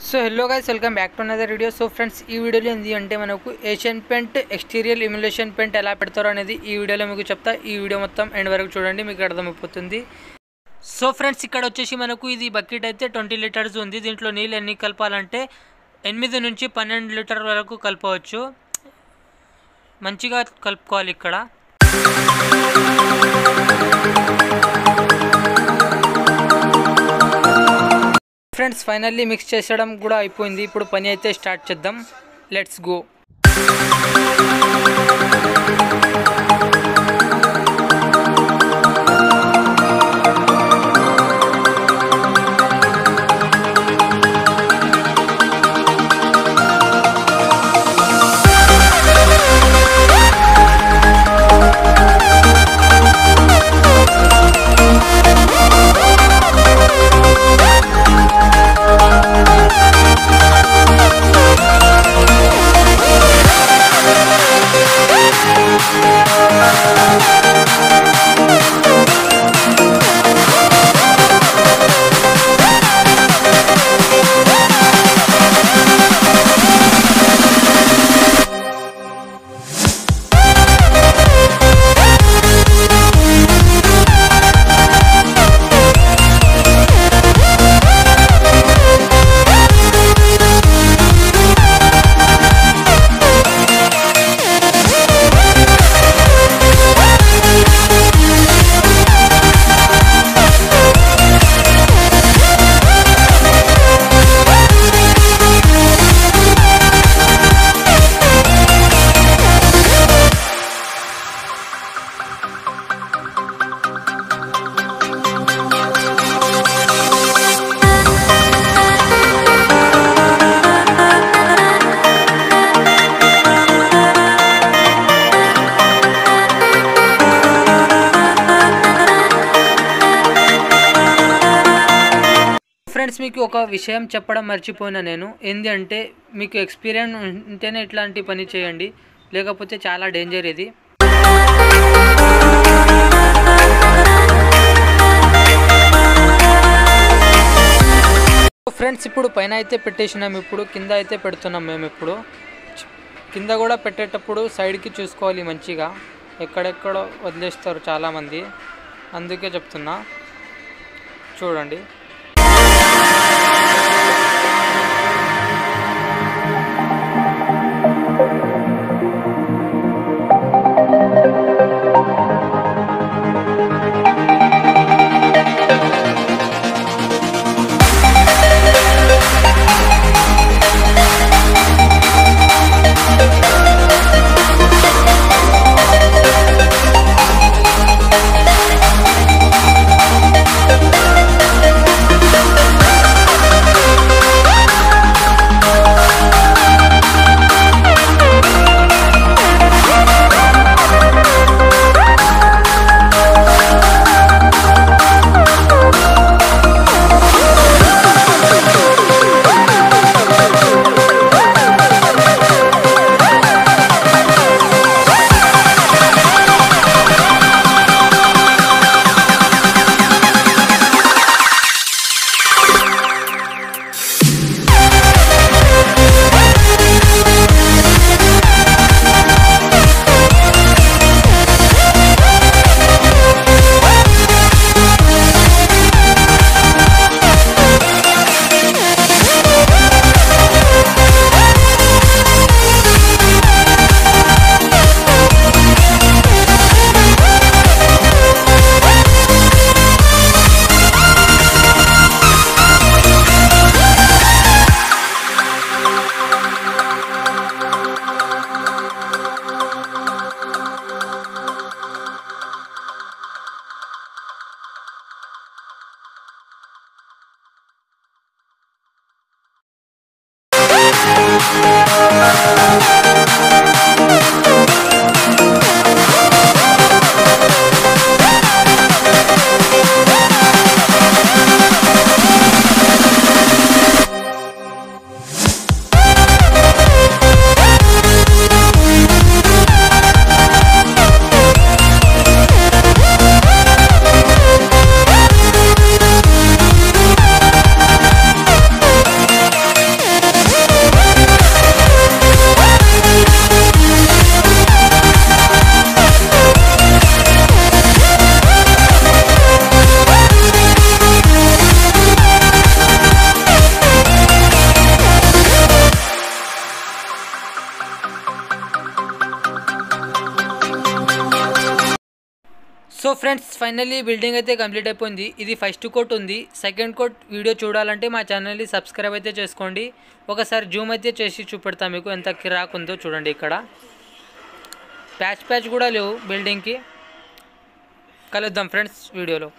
So hello guys, welcome back to another video. So friends, ఈ వీడియోలో ఏంది అంటే మనకు ఏషియన్ పెయింట్ ఎక్స్టీరియర్ ఇమ్యులేషన్ పెయింట్ ఎలా పెడతారో అనేది ఈ వీడియోలో మీకు చెప్తా. ఈ వీడియో మొత్తం ఎండ్ వరకు చూడండి, మీకు అర్థమైపోతుంది. సో ఫ్రెండ్స్, ఇక్కడ వచ్చేసి మనకు ఇది బకెట్ అయితే 20 లీటర్స్ ఉంది. దీంట్లో నీళ్ళు ఎన్ని కలపాలంటే 8 నుంచి 12 లీటర్ వరకు కలపవచ్చు. మంచిగా కలుపుకోవాలి ఇక్కడ. ఫ్రెండ్స్, ఫైనల్లీ మిక్స్ చేసడం కూడా అయిపోయింది. ఇప్పుడు పని అయితే స్టార్ట్ చేద్దాం. Let's go. ఫ్రెండ్స్, మీకు ఒక విషయం చెప్పడం మర్చిపోయినా నేను. ఏంటి అంటే, మీకు ఎక్స్పీరియన్స్ ఉంటేనే ఇట్లాంటి పని చేయండి, లేకపోతే చాలా డేంజర్ ఇది. ఫ్రెండ్స్, ఇప్పుడు పైన అయితే పెట్టేసినాం, ఇప్పుడు కింద అయితే పెడుతున్నాం మేము. ఇప్పుడు కింద కూడా పెట్టేటప్పుడు సైడ్కి చూసుకోవాలి మంచిగా. ఎక్కడెక్కడో వదిలేస్తారు చాలామంది, అందుకే చెప్తున్నా. చూడండి. సో ఫ్రెండ్స్ ఫైనల్లీ బిల్డింగ్ అయితే కంప్లీట్ అయిపోయింది. ఇది ఫస్ట్ కోట్ ఉంది. సెకండ్ కోట్ వీడియో చూడాలంటే మా ఛానల్ని సబ్స్క్రైబ్ అయితే చేసుకోండి. ఒకసారి జూమ్ అయితే చేసి చూపెడతా మీకు ఎంత కిరాక్ ఉందో చూడండి. ఇక్కడ ప్యాచ్ కూడా లేవు బిల్డింగ్కి. కలుద్దాం ఫ్రెండ్స్ వీడియోలో.